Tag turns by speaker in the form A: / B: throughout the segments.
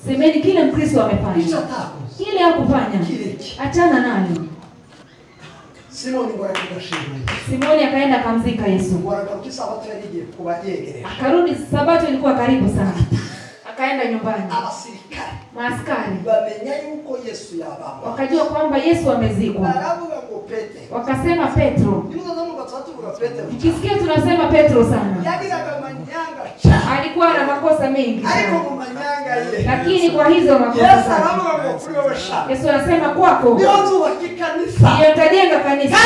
A: Semeni kile Mkristo amefanya. Kile hakufanya. Achana nayo. Simoni akaenda akamzika Yesu. Akarudi Sabato ilikuwa karibu sana. Akaenda nyumbani. Maaskari wakajua kwamba Yesu amezikwa. Wakasema Petro. Ukisikia tunasema Petro sana. Alikuwa na makosa mengi. Lakini kwa hizo makosa Yesu anasema kwako nitajenga kanisa.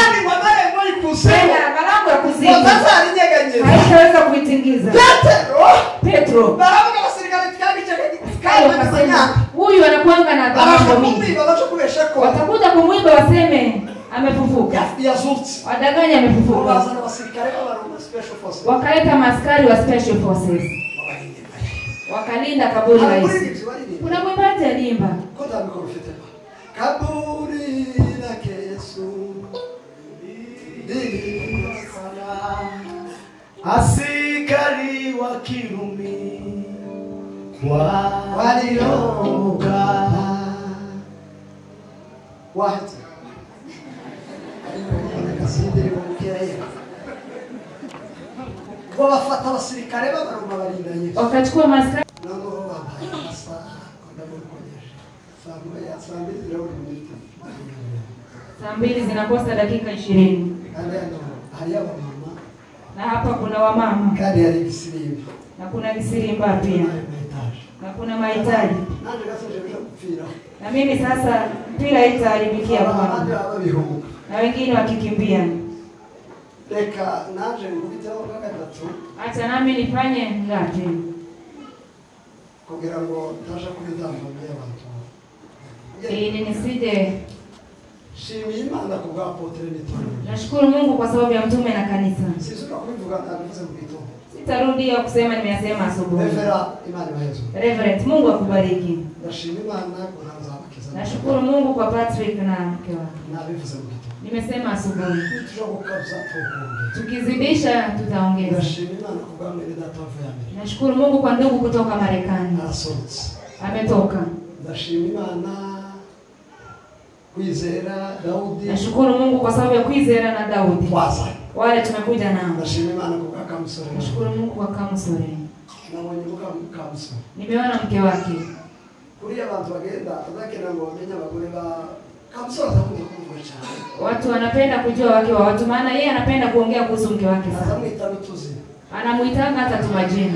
A: Tena malango ya kuzimu haitaweza kuitingiza. Petro akasema huyu anakuanga na dhambi mingi. Watakuja kumwiba waseme amefufuka. Wadanganya amefufuka. Wakaleta maaskari wa special forces. Wakalinda kaburi la Yesu. Kuna mwimbaji alimba. Kaburi la Yesu. Askari wa Kirumi walioga wahati akasindire kumkiraya wafata abasirikare b'abaroma barinda Yesu wakachukua maskari nabo bambaye asa saa 2 zinakosa dakika 20. Na hapa kuna wamama. Na kuna kisirimba pia. Na kuna mahitaji. Na mimi sasa mpira itaharibikia kwa. Na wengine wakikimbia. Acha nami nifanye ngapi? Ili nisije. Nashukuru Mungu kwa sababu ya mtume na kanisa. Sitarudia kusema nimeyasema asubuhi. Reverend, Mungu akubariki. Nashukuru Mungu kwa Patrick na mke wake. Nimesema asubuhi. Tukizidisha tutaongeza. Nashukuru Mungu kwa ndugu kutoka Marekani. Ametoka. Kuizera Daudi. Nashukuru Mungu kwa sababu ya kuizera na Daudi. Wale tumekuja nao. Nashukuru Mungu kwa Kamsore. Nimeona mke wake. Watu wanapenda kujua wake wa watu, maana yeye anapenda kuongea kuhusu mke wake sana. Anamuitanga hata tu majina.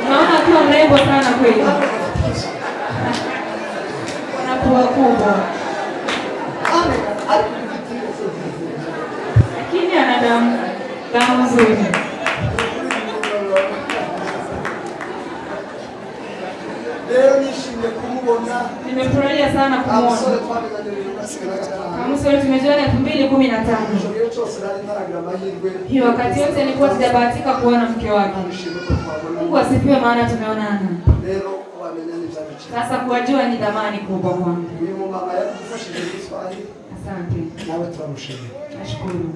A: Naona akiwa mrembo sana kweli. Wanapua kubwa. Lakini ana damu nzuri. Nimefurahia sana kumuona. Kamsore tumejuana 2015. Hiyo wakati yote nilikuwa sijabahatika kuona mke wake. Mungu asifiwe maana tumeonana. Sasa kuwajua ni dhamani kubwa kwangu. Asante. Nashukuru.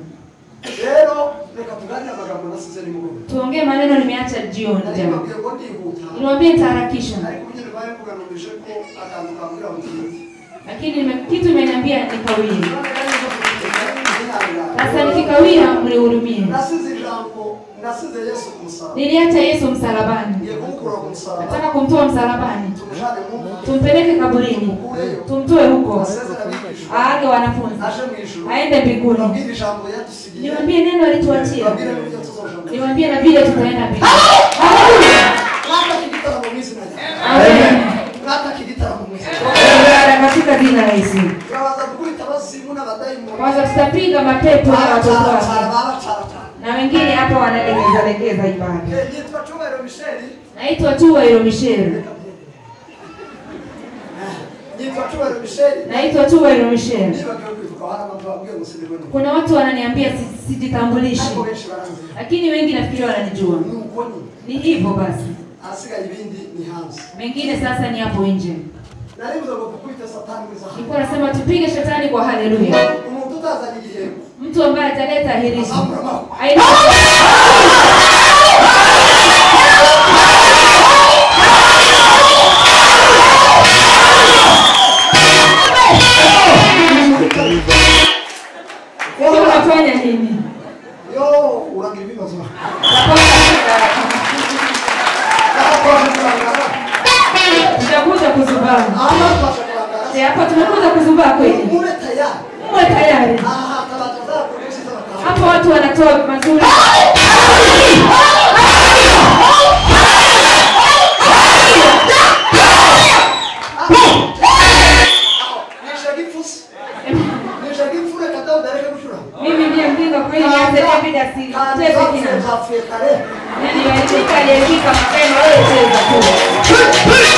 A: Tuongee maneno nimeacha jioni jana. Niwaambie nitaharakisha. Lakini kitu imeniambia nikawia. Sasa nikikawia mnihurumie. Niliacha Yesu msalabani. Nataka kumtoa msalabani. Tumpeleke kaburini. Tumtoe huko. Aage wanafunzi. Aende mbinguni. Niwaambie neno alituachia. Niwaambie na vile tutaenda mbinguni. Amen. Katika jina la Yesu. Kwanza tutapiga mapepo na watoto wake. Na wengine hapa wanalegeza ibada. Naitwa Tuwairo Michelle. Naitwa Tuwairo Michelle. Kuna watu wananiambia sijitambulishi. Lakini wengi nafikiri wananijua. Ni hivyo basi. Mengine sasa ni hapo nje. Nilikuwa nasema tupige shetani kwa haleluya. Mtu ambaye ataleta hirisho. Unafanya nini?
B: Unangiliwa sana.
A: Tunakuja kuzubaa. Hapa tunakuja kuzubaa kweli. Uwe tayari. Hapo watu wanatoa mazuri. Mimi ndiye mpinga kweli nianze bila si. Cheza kina. Nani walifika aliyefika mapema wewe cheza tu.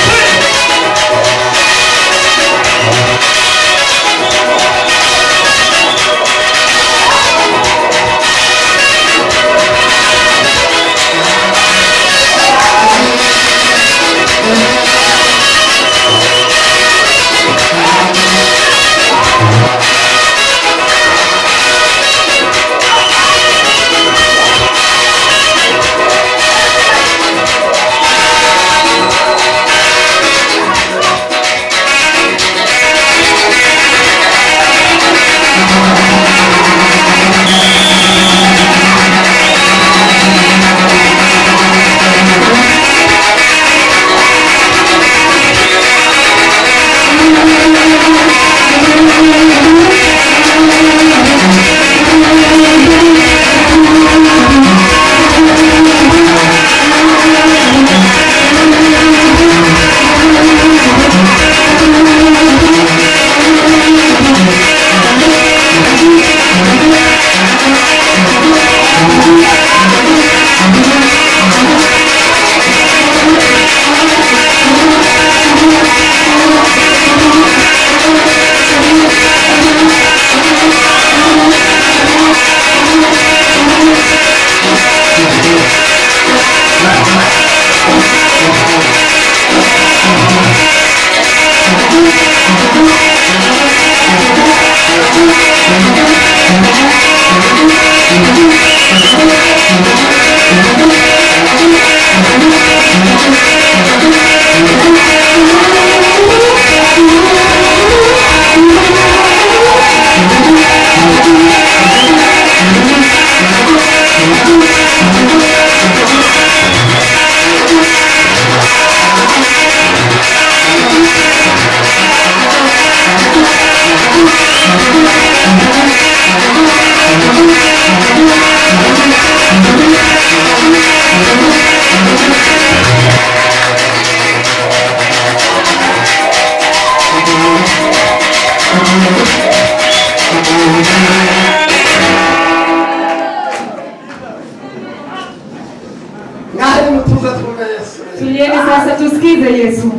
A: Tulieni sasa tusikize Yesu.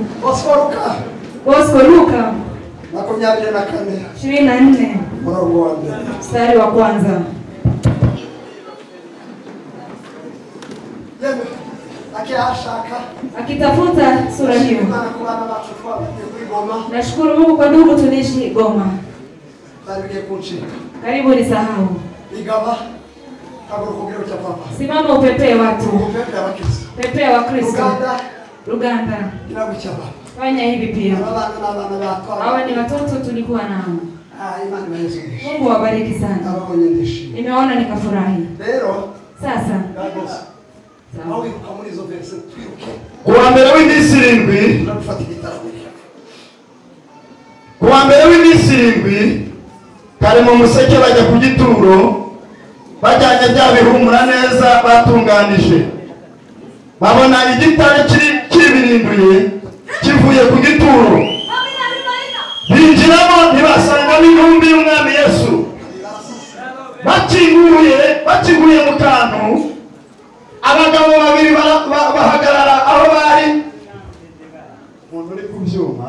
A: Bosco Luka 24 mstari wa kwanza. Akitafuta sura hiyo. Nashukuru Mungu kwa ndugu tunaishi Goma. Karibu nisahau. Simama upepee watu. Pepea wa Kristo. Luganda. Fanya hivi pia. Hawa ni watoto tulikuwa nao. Mungu awabariki sana. Nimeona nikafurahi. Sasa.
B: Kuwa mbere w'iminsi irindwi kare mu museke bajya ku gituro bajyanye bya bihumura neza batunganije babona igitare kibirinduye kivuye ku gituro binjiramo ntibasanga n'intumbi y'umwami Yesu bakinguye mu kantu abagabo babiri bahagarara aho bari umuntu uri kubyuma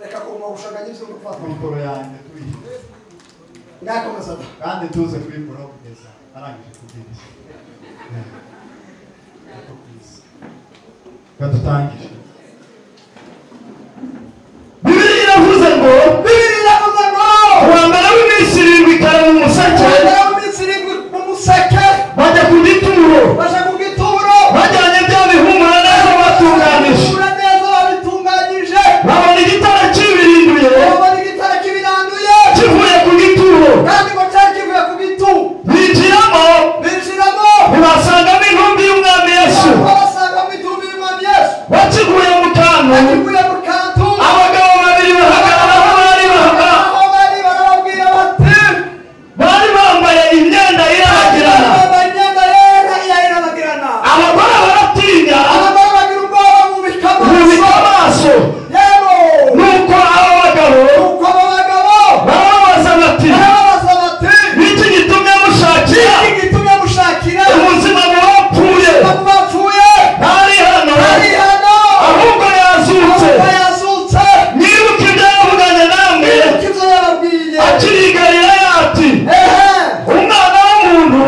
B: reka kumwushaganya ibyo gufata mikoro yanjye tuyi ngakomeza kandi tuze kubikora kugeza arangije kubwiriza Katutangije. Bibiri iravuze ngo wambara w'imisiri ikara mu museke bajya ku gituro bajyanye bya bihumura neza batunganije babona igitara kibirinduye kivuye ku gituro binjiramo ntibasangamo intumbi y'umwami Yesu bakiguye mu kantu abagabo babiri bahagarara aho bari bari bambaye imyenda irabagirana abagore baratinya bubika amaso nuko abo bagabo barababaza bati niki gitumye mushakira ubuzima bwapfuye ntari hano ahubwo yazutse nibuka ibyo yavuganye namwe akiri i Galilaya ati umwana w'umuntu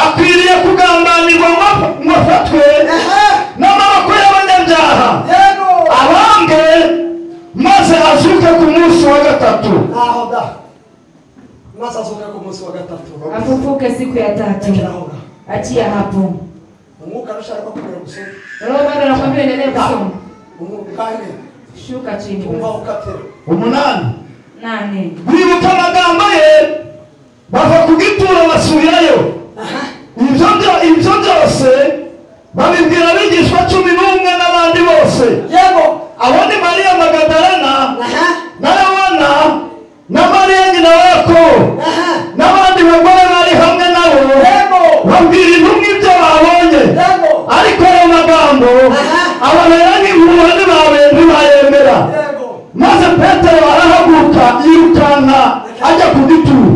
B: akwiriye kugambanirwa ngo afatwe n'amaboko y'abanyabyaha abambwe maze azuke ku munsi wa gatatu.
A: Afufuke siku ya tatu. Achia hapo. Roho bado anakuambia endelee kusoma. Shuka chini. 8.
B: Bibuka amagambo ye bava ku gituro basubirayo. Ibyo byose babibwira abigishwa 11 n'abandi bose. Abo ni Mariya Magadalena na Yohana na Mariya nyina wa Yakobo n'abandi bagore bari hamwe nabo babwira intumwa ibyo babonye ariko ayo magambo ababera nk'inkuru ntibayemera maze Petero arahaguruka yirukanka ajya ku gituro.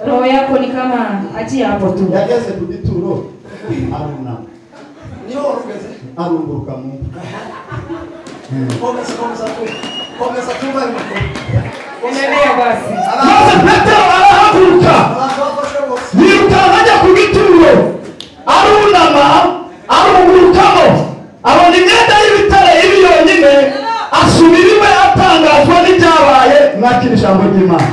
A: Roho yako ni kama achia hapo tu.
B: Yageze ku gituro arunama arunguruka mu
A: Endelea basi.
B: maze Petero arahaguruka yirukanka ajya ku gituro arunama arungurukamo abona imyenda y'ibitare ibi yonyine asubira iwe atangazwa n'ibyabaye. Mwakira ijambo ry'Imana.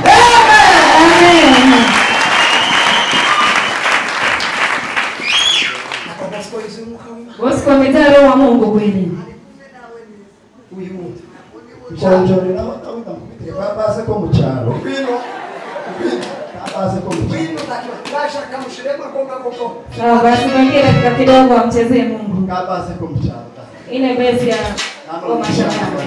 A: Bosco amejaa roho wa Mungu kweli.
B: Mchonjoni na utamkupitia babase ko mu cyaro. Babase ko mu
A: Sawa basi mwambie katika kidogo amchezee Mungu.
B: babase ko mu cyaro.
A: Ile besi ya ngoma shamba.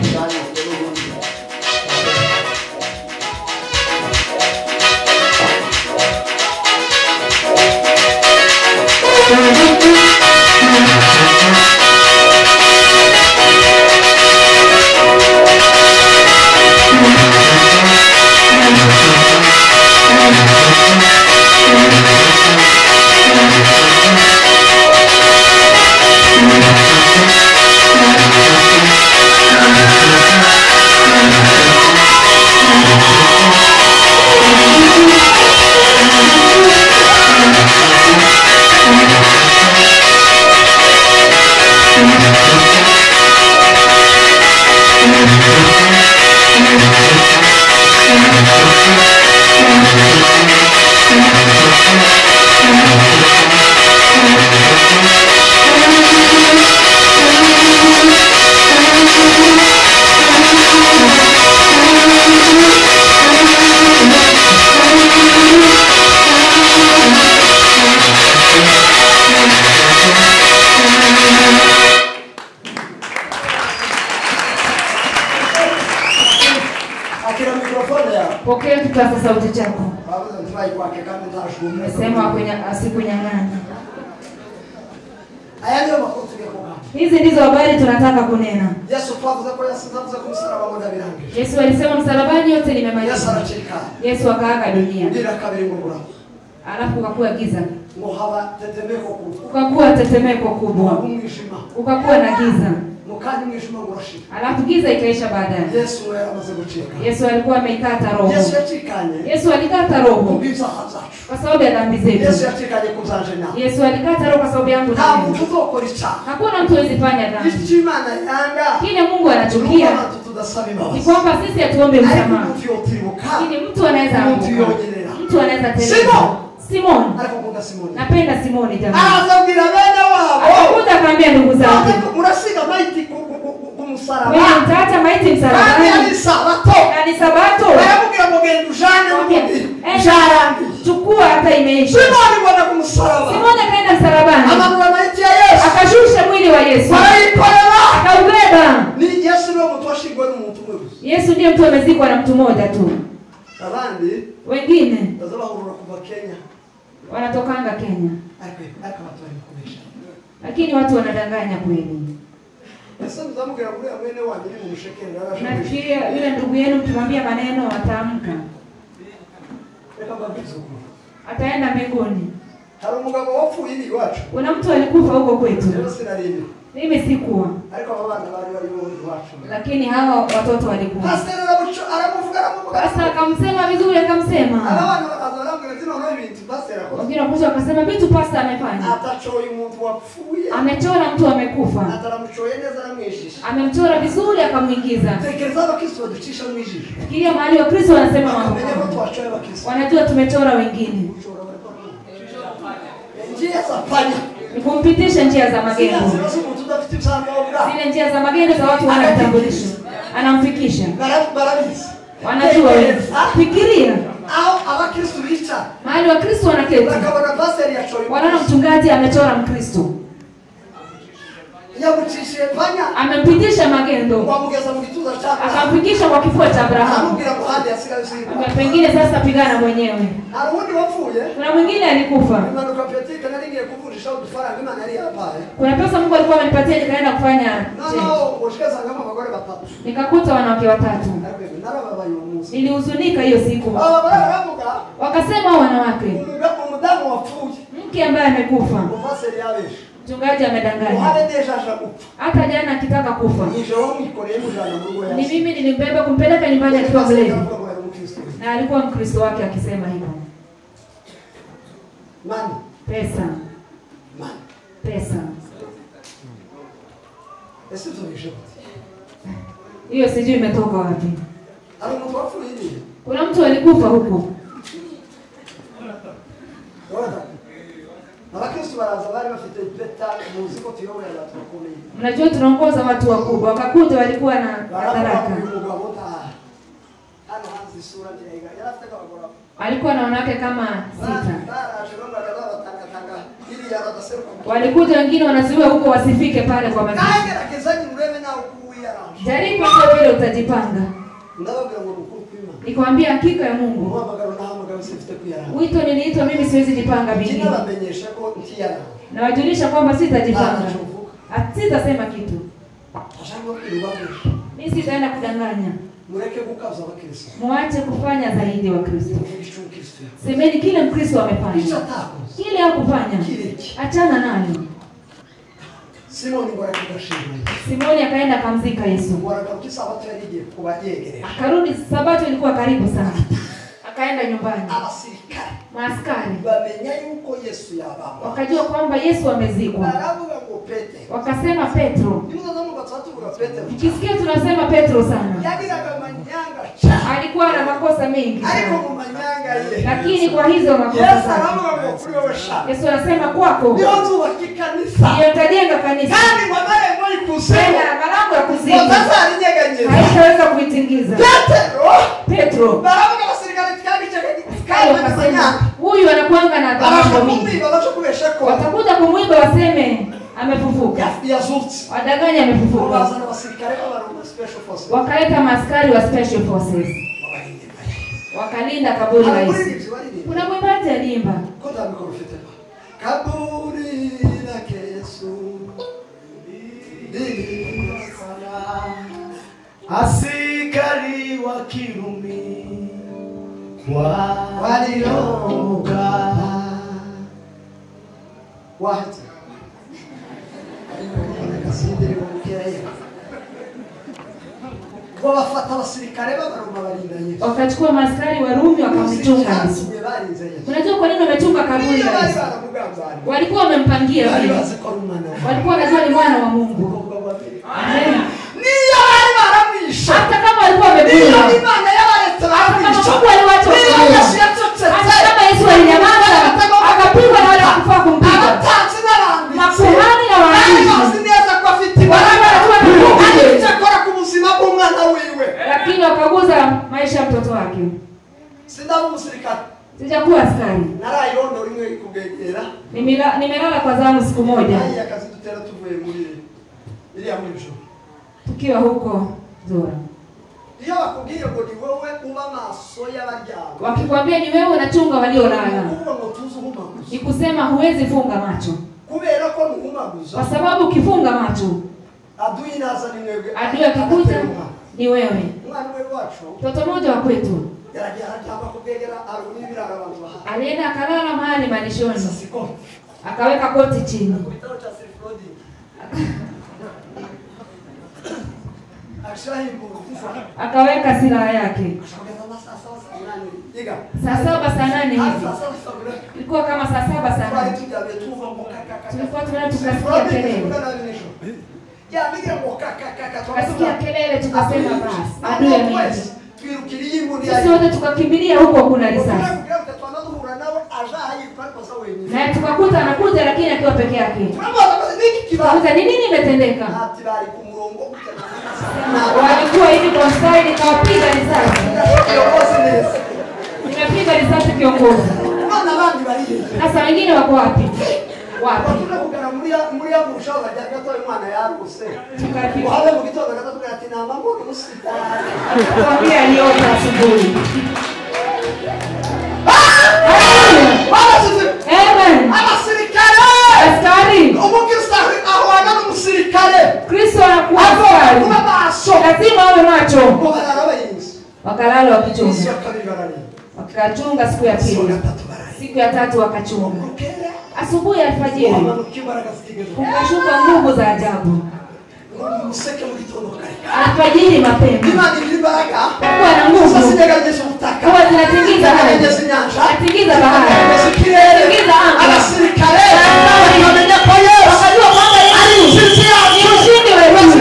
A: Pokea kitasa sauti chako. Nimesema kwenye asikunyang'anya. Hizi ndizo habari tunataka kunena. Yesu alisema msalabani yote nimemaliza. Yesu akaaga dunia. Alafu ukakuwa giza. Ukakuwa tetemeko kubwa. Ukakuwa na giza.
B: mukandi mwijima ngurashira.
A: Alafu giza ikaisha baadaye.
B: Yesu yaramaze gucika.
A: Yesu alikuwa ameikata roho.
B: Yesu yacikanye.
A: Yesu alikata roho
B: kubw'ibyaha zacu.
A: kwa sababu ya dhambi zetu.
B: Yesu yacikanye kuzanje nawe.
A: Yesu alikata roho kwa sababu yangu na
B: nta
A: wewe.
B: muntu uzokora icyaha.
A: Hakuna mtu hawezi fanya dhambi.
B: Icyo Imana yanga.
A: Kile Mungu anachukia ni kwamba sisi hatuombe msamaha. Lakini mtu anaweza anguka. Mtu anaweza teleza. Simon. Napenda Simoni jamani.
B: Azabwira bene wabo.
A: Akakuja akaambia ndugu zake.
B: Murasiga maiti kumusaraba.
A: Wewe mtaacha maiti msalabani.
B: Ni sabato.
A: Na ni sabato.
B: Bayamubwira ngo genda ujane
A: Enda. Chukua hata imeisha.
B: Simoni bwana kumusaraba.
A: Simoni akaenda msalabani.
B: Amanura maiti ya Yesu.
A: Akashusha mwili wa Yesu. Akaubeba.
B: Ni Yesu ndio mtu ashigwa na mtu mmoja.
A: Yesu ndiye mtu amezikwa na mtu mmoja tu.
B: Abandi
A: wengine
B: bazaba hurura kuva Kenya.
A: Wanatokanga Kenya. Lakini watu wanadanganya kweli. Nafikiria yule ndugu yenu mkimwambia maneno atamka. Ataenda mbinguni. Kuna mtu alikufa huko kwetu. Mimi sikuwa. Lakini hawa watoto walikuwa. Pastor akamsema vizuri akamsema. Wengine wakuja wakasema vitu pastor amefanya. Amechora mtu amekufa. Amemchora vizuri akamuingiza. Fikiria mahali wa Kristo wanasema mambo. Wanajua tumechora wengine. Kumpitisha njia za magendo. Zile njia za magendo za watu wana vitambulisho. Anamfikisha. Wanajua wewe. Fikiria. Mahali wa Kristo wanaketi. Wanaona mchungaji amechora Mkristo. Amempitisha magendo. Akamfikisha kwa kifua cha Abrahamu. Pengine sasa pigana mwenyewe. Kuna mwingine alikufa. Kuna pesa Mungu alikuwa amenipatia nikaenda kufanya. Nikakuta wanawake watatu. Nilihuzunika hiyo siku. Wakasema wanawake. Mke ambaye amekufa. Mchungaji amedanganya. Hata jana akitaka kufa. Ni mimi nilimbeba kumpeleka nyumbani akiwa mlevi. Na alikuwa Mkristo wake akisema hivyo. Pesa. Pesa. Hiyo sijui imetoka wapi. Kuna mtu alikufa huko. Mnajua tunaongoza watu wakubwa. Wakakuja walikuwa na madaraka. Alikuwa na wanawake kama 6. Walikuja wengine wanazuiwa huko wasifike pale kwa mazishi. Jaribu kwa vile utajipanga. Nikwambia hakika ya Mungu. Wito niliitwa mimi siwezi jipanga vingine. Na wajulisha kwamba sitajipanga. Sitasema kitu. Mimi sitaenda kudanganya. Muache kufanya zaidi wa Kristo. Semeni kile Mkristo amefanya. Kile hakufanya. Achana nayo. Simoni akaenda akamzika Yesu. Akarudi sabato ilikuwa karibu sana. Akaenda nyumbani. Maaskari wakajua kwamba Yesu amezikwa. Wakasema Petro. Ukisikia tunasema Petro sana. Alikuwa na makosa mengi. Lakini kwa hizo makosa sana. Yesu anasema kwako ndio utajenga kanisa. Tena malango ya kuzimu haitaweza kuitingiza. Petro. Huyu anakuanga na dhambi mingi. Watakuja kumwiba waseme amefufuka. Wadanganya amefufuka. Wakaleta maaskari wa special forces. Wakalinda kaburi la Yesu. Kuna mwimbaji aliimba. Kaburi la Yesu.
C: Askari wa Kirumi walioga
B: Wacha. Kasindiri kwa
A: wakachukua maaskari wa Rumi wakamchunga Yesu. Unajua kwa nini wamechunga kaburi la Yesu? Walikuwa wamempangia vile. Walikuwa wanajua ni mwana wa Mungu. Amen. Hata kama walikuwa wamebuni. Hata kama Mungu aliwacha kuona. Hata kama Yesu alinyamaza, akapigwa na wale kufaa kumpiga. Makuhani na waandishi. Lakini wakaguza maisha ya mtoto wake. Sijakuwa askari. Nimelala kwa zamu siku moja. Tukiwa huko Zora. Wakikwambia ni wewe unachunga waliolala. Ni kusema huwezi funga macho. Kwa sababu ukifunga macho, adui akikuja ni wewe. Mtoto mmoja wa kwetu alienda akalala mahali malishoni, akaweka koti chini, akaweka silaha yake. Saa 7 saa 8 hivi, ilikuwa kama saa 7 saa 8, tulikuwa tukasikia kelele. Tukasikia kelele, tukasema basi adui amekuja. Sisi wote tukakimbilia huko, kuna risasi. Na tukakuta anakuja lakini akiwa peke yake. Tukakuta ni nini imetendeka? Walikuwa hivi kwa style, kawapiga risasi. Nimepiga risasi kiongozi. Sasa wengine wako wapi? Wapi? Tukapiga aliota asubuhi. Amen. Askari. Kristo anakuwa askari. Lazima awe macho. Wakalala wakichunga. Wakachunga siku ya pili. Siku ya tatu wakachunga. Asubuhi alfajiri ukashuka nguvu za ajabu. Alfajiri mapema kuwa na nguvu kuwa zinatingiza bahari, zinatingiza bahari, zinatingiza anga. Wakajua kwamba Yesu ni ushindi wa Yesu.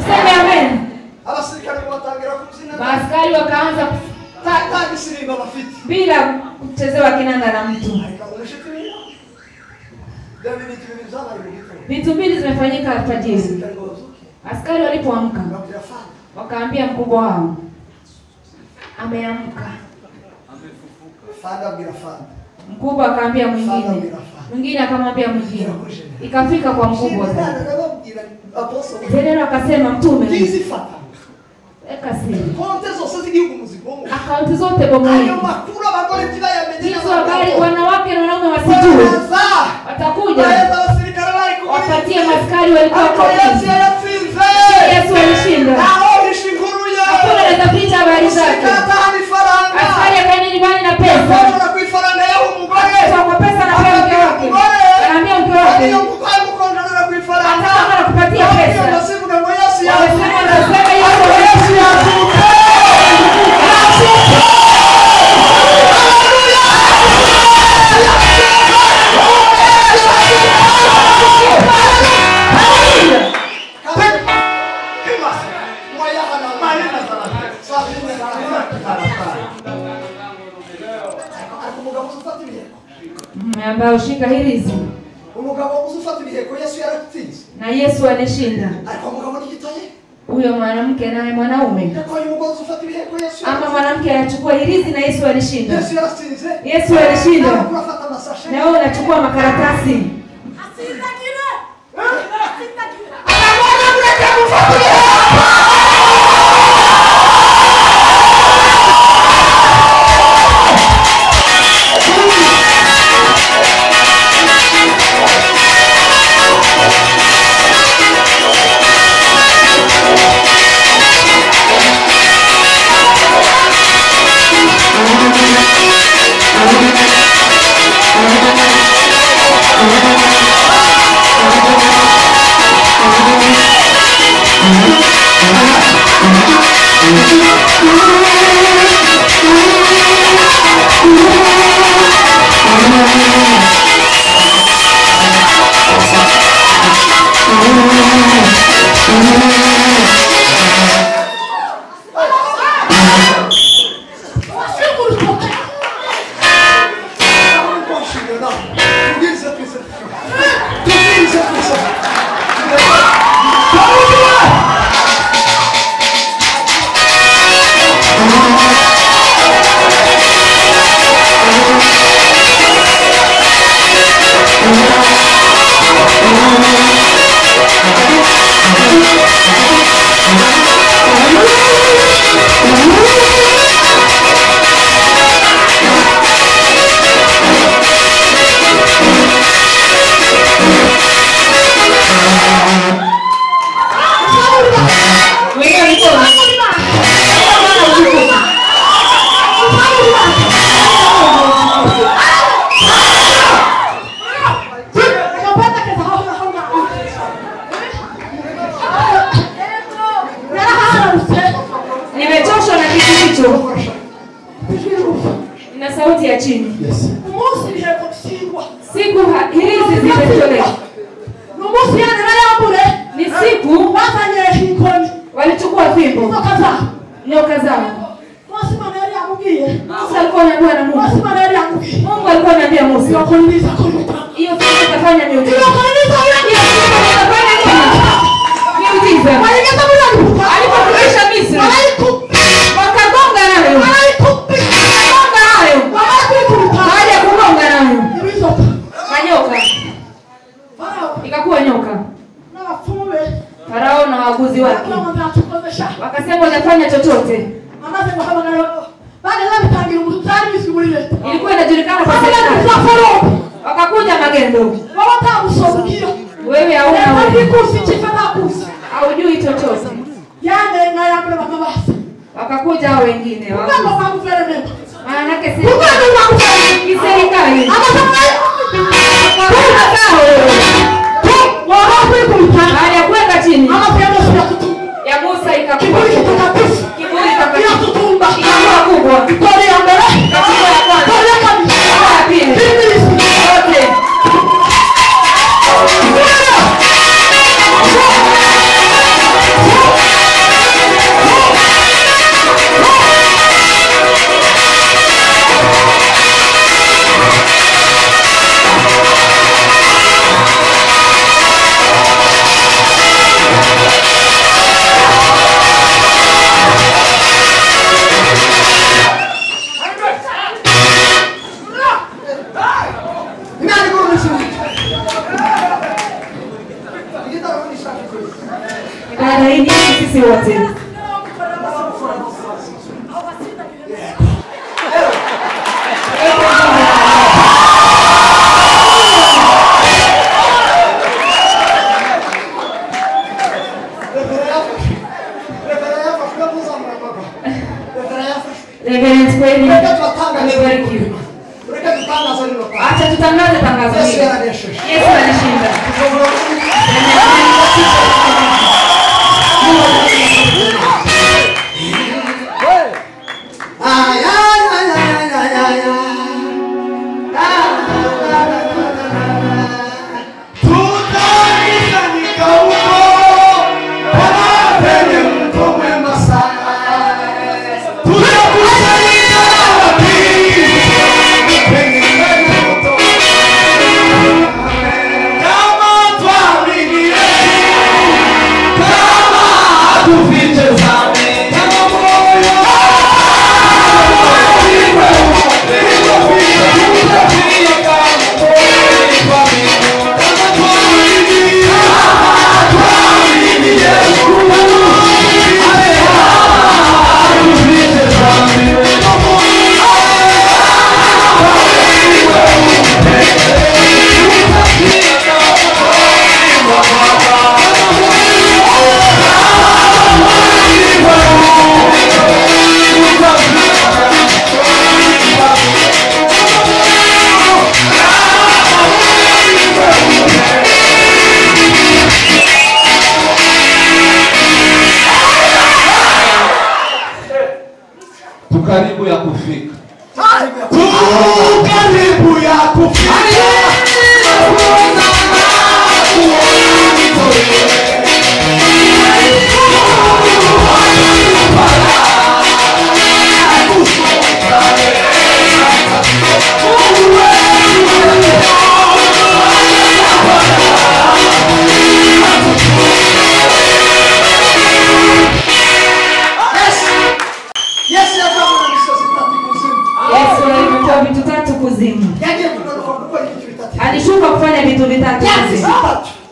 A: Sema amen. Maaskari wakaanza bila kuchezewa kinanda na mtu. Vitu mbili zimefanyika alfajiri. Askari walipoamka wakaambia mkubwa wao ameamka. Mkubwa akaambia mwingine, mwingine akamwambia mwingine. Ikafika kwa mkubwa sasa. Tena akasema mtume, eka siri. Akaunti zote bomoeni. Hizo habari wanawake na wanaume wasijue. Watakuja wapatie maskari walikuwa kwa Yesu alishinda. Hakuna anaweza ficha habari zake. Askari akaenda nyumbani na pesa. Kwa pesa na pesa mke wake. Anaambia mke wake, hata kama nakupatia pesa, wamesema nasema Yesu alishinda. Ambao shika hirizi. Na Yesu alishinda. Huyo mwanamke naye mwanaume. Ama mwanamke anachukua hirizi na Yesu alishinda. Yesu alishinda. Na wewe unachukua makaratasi.
D: Thank you.
A: Na sauti ya chini.
B: Yes.
A: Siku hizi zimetolewa. Ni siku walichukua fimbo. Nyoka zao. Musa alikuwa anaambiwa na Mungu. Mungu alikuwa anambia Musa. Hiyo fimbo itafanya miujiza. Miujiza. Alipokuisha Misri. Wakagonga nayo. Baada ya kugonga nayo. Manyoka. Ikakuwa nyoka. Farao na waaguzi wake wakasema watafanya chochote. Ilikuwa inajulikana kwa serikali. Wakakuja magendo. Wewe haujui chochote. Wakakuja hao wengine. Maana yake serikali. Baada ya kuweka chini ya Musa ikakuwa kiburi ikakuwa kubwa. Katika ya kwanza ya pili yote ibada hii ni sisi wote. Reverend kweli amebarikiwa. Acha tutangaze tangazo hili. Yesu alishinda.
C: Tunakusanyika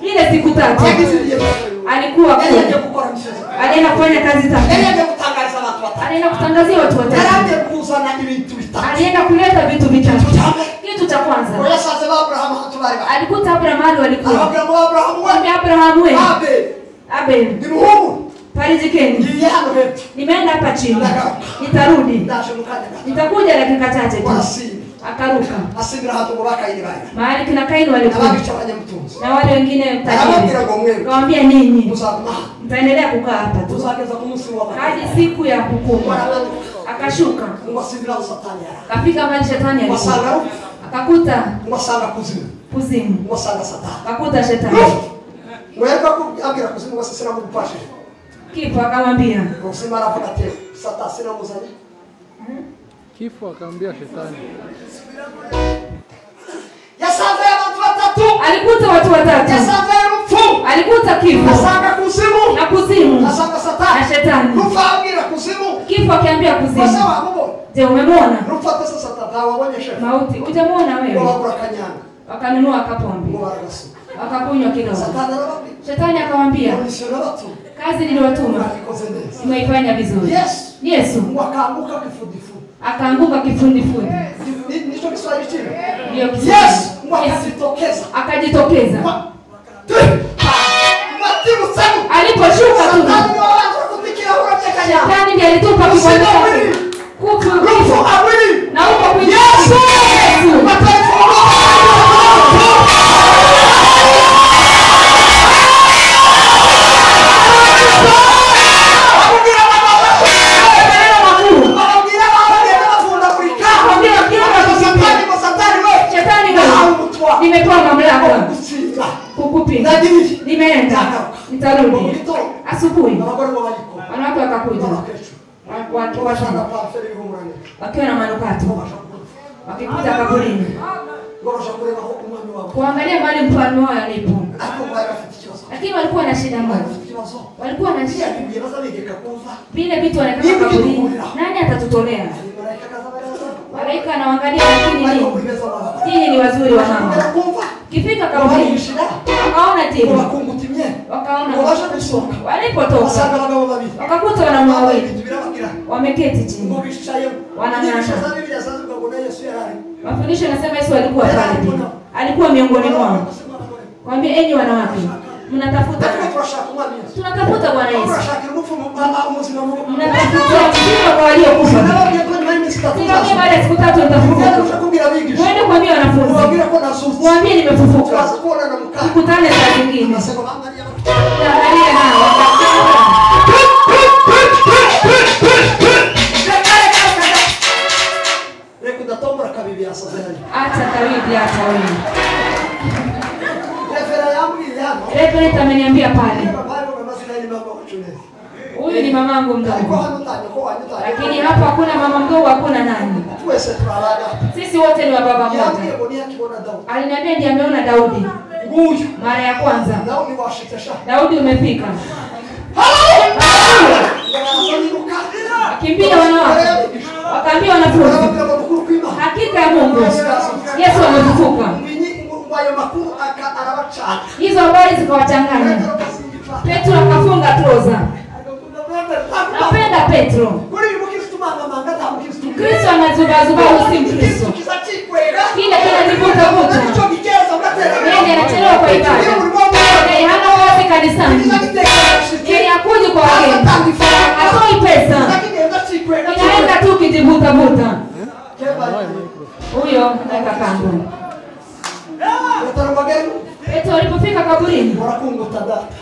A: Ile siku 3 alikuwa alienda kufanya kazi zake. Alienda kutangazia watu watatu. Alienda kuleta vitu vitatu. Kitu cha kwanza, alikuta Abrahamu alikuwa. Abrahamu wewe. Abel. Parijikeni. Nimeenda hapa chini. Nitarudi. Nitakuja dakika chache tu. Akaruka. Mahali kina Kaini walikuwa. Na wale wengine mtajiri. Kawaambia ninyi mtaendelea kukaa hapa tu hadi siku ya hukumu. Akashuka. Kafika mahali shetani alikuwa. Akakuta kuzimu. Akakuta shetani. Kifo akamwambia.
D: Kifo akamwambia shetani.
A: Alikuta watu watatu. Alikuta kifo. Na kuzimu. Na shetani. Kifo akiambia kuzimu. Je, umemwona? Mauti. Hujamwona wewe? Wakanunua kapombe. Wakakunywa kidogo. Shetani akamwambia, kazi niliyotuma umeifanya vizuri. Yesu akaanguka kifudifudi. Yes, akajitokeza. Aliposhuka tu shetani ndiye alitupa kibanda kufu na huko kwa Yesu. Nimepewa mamlaka kukupinga. Nimeenda. Nitarudi. Asubuhi. Wanawake wakakuja. Wakiwa na manukato. Wakikuja kaburini. Kuangalia mahali mfalme wao alipo. Lakini walikuwa na shida moja. Walikuwa na shida. Vile vitu wanataka kaburini. Nani atatutolea? Malaika anaangalia lakini nyinyi ni wazuri wa mama. Kifika kaburini. Wakaona timu. Wakaona. Walipotoka. Wakakuta wanaume wawili. Wameketi chini. Wanang'ana. Mafundisho yanasema Yesu alikuwa pale. Alikuwa miongoni mwao. Kwambia enyi wanawake, mnatafuta. Tunatafuta Bwana Yesu. Mnatafuta mzima kwa waliokufa. Ndio baada ya siku 3 nitafufuka. Mwende kuambia wanafunzi. Mwambie nimefufuka. Tukutane saa nyingine. Angalia nao. Acha kabibi acha wewe. Reverend ameniambia pale. Huyu ni mamangu mdogo. Lakini hapa hakuna mama mdogo, hakuna nani. Sisi wote ni wa baba mmoja. Aliniambia ndiye ameona Daudi. Mara ya kwanza. Daudi umefika. Akimbia wanawake. Wakaambia wanafunzi. Hakika ya Mungu. Yesu amefufuka. Hizo habari zikawachanganya. Petro akafunga troza. Napenda Petro. Kristo anazubazuba usi Kristo. Kile kinajivuta vuta. Yeye anachelewa kwa ibada. Yeye hana kazi kanisani. Yeye hakuji kwa wageni. Hatoi pesa. Inaenda tu kijivuta vuta. Huyo ndaka kando. Petro alipofika kaburini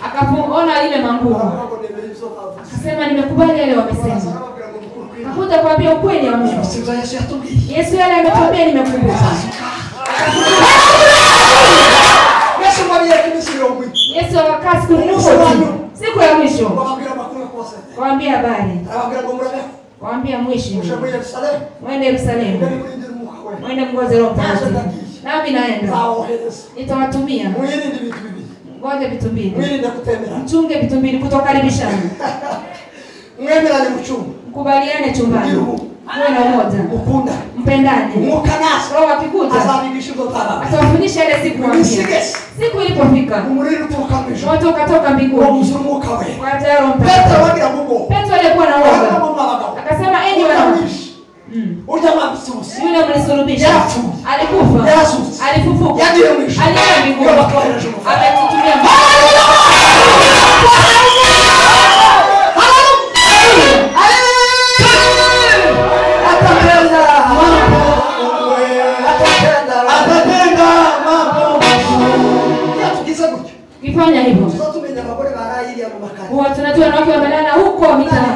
A: akaona ile manguo. Akasema nimekubali yale wamesema. Nakuja kuambia ukweli wa Mungu. Yesu yale ametuambia nimekubali. Yesu akakaa siku ya mwisho. Waambia habari. Waambia mwisho. Mwende Yerusalemu. Mwende mngoze Roho Mtakatifu. Nami naenda. Nitawatumia. Ngoja vitu mbili. Mchunge vitu mbili kutokaribishana. Mkubaliane chumbani. Uwe na umoja.
B: Ukunda.
A: Mpendane.
B: Mukanasa.
A: Roho akikuja.
B: Azabigisha utotara.
A: Atawafundisha ile siku mwambie. Siku ilipofika.
B: Umuriro utoka mbinguni.
A: Moto ukatoka mbinguni.
B: Uzumuka wewe.
A: Kwa Roho
B: Petro
A: Mtakatifu.
B: wagira Mungu.
A: Petro alikuwa na uoga. Akasema enyi wanangu.
B: Ujama msosi.
A: Yule mlisulubisha. Alikufa. Alifufuka. Alienda mbinguni. Ametutumia kifanya hivyo. Huwa tunajua wanawake wamelala huko mitaani.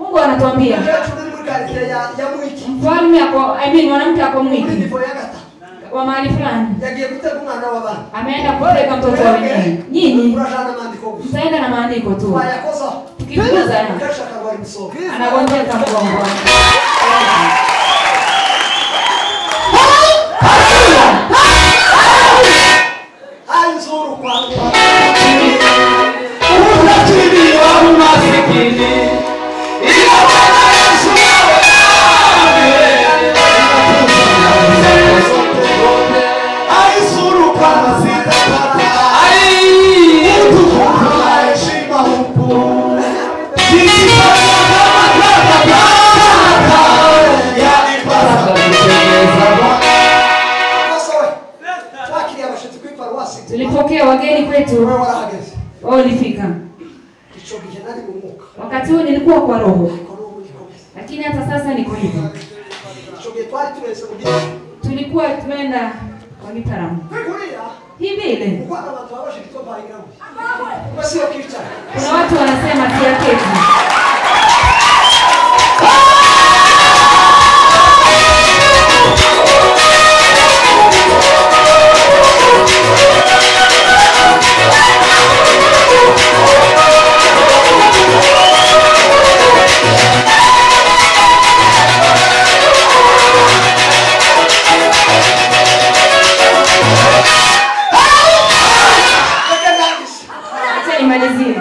A: Mungu anatuambia mfalme ako, mwanamke ako mwiki wa mahali fulani ameenda kupeleka mtoto wa wenyewe. Nyinyi mtaenda na maandiko tu. Tukifuza anagonjeka mgongo.
B: Nzuru kwangu
C: Utajiri wa umasikini ila Bwana Yesu aisuru kama sitapata utukufu na heshima huku sisi yani pasa kutekeleza
A: tulipokea wageni kwetu. Wao walifika. Wakati huo nilikuwa kwa roho. Lakini hata sasa niko hivi. Tulikuwa tumeenda kwa Gitaramo. Hivi ile. Kuna watu wanasema tia keki. Nimalizie.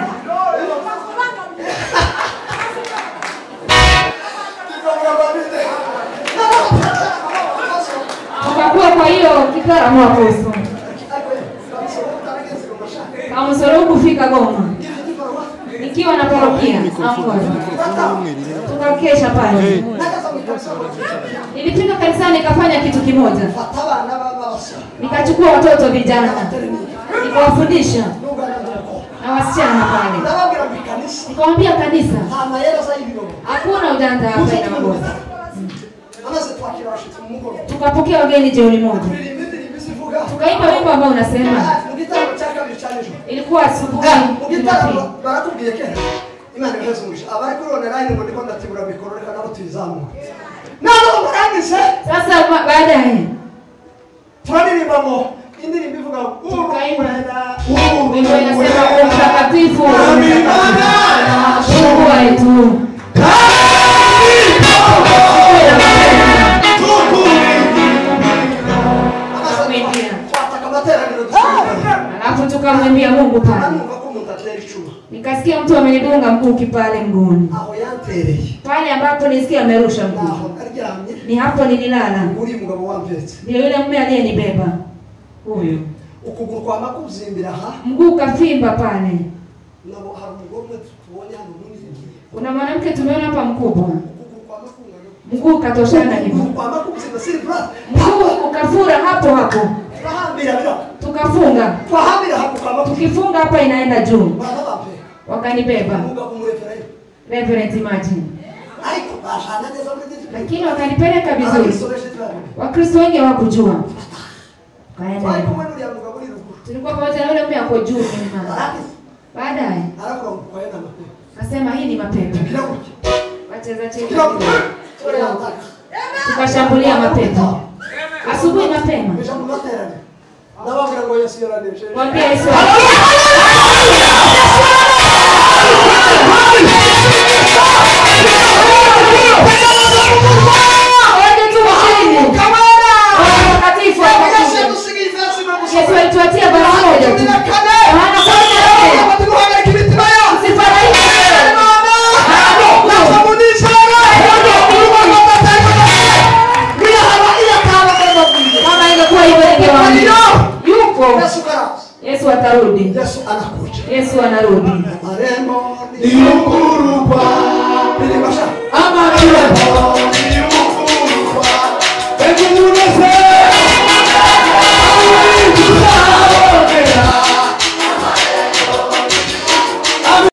A: Tukakuwa kwa hiyo Gitaramo hapo. Kama msoro kufika Goma. Nikiwa na parokia Angola. Tukakesha pale. Nilifika kanisani nikafanya kitu kimoja. Nikachukua watoto vijana. Nikawafundisha na wasichana pale. Nikamwambia kanisa, hakuna ujanja hapa ina magofu. Tukapokea wageni jioni moja. Tukaimba wimbo ambao unasema ilikuwa asubuhi. Sasa baadaye wimbo inasema mtakatifu Mungu wetu. Alafu tukamwambia Mungu pale. Nikasikia mtu amenidunga mkuki pale mguuni. Pale ambapo nisikia amerusha mkuki. Ni hapo nililala. Ndio yule mume aliyenibeba. Huyo.
B: Ukuguru kwa makuzimbira ha.
A: Mguu kafimba pale.
B: Nabo harumugomwe tuone hano mungi.
A: Kuna mwanamke tumeona hapa mkubwa. Mguu katoshana hivi. Mguu ukafura hapo hapo. Tukafunga. Tukifunga hapa inaenda juu. Wakanibeba. Reverend imagine. Lakini wakanipeleka vizuri. Wakristo wengi hawakujua. Kaenda. Tulikuwa pamoja na yule mume ako juu nyuma. Baadaye akasema hii ni mapepo. Wacheza cheza. Tukashambulia mapepo. Asubuhi mapema. Mwambie Yesu. Yesu alituatia baraka moja tu. Maana kwa Yesu atarudi.
B: Yesu anakuja.
A: Yesu anarudi.
B: Maremo ni yungurukwa.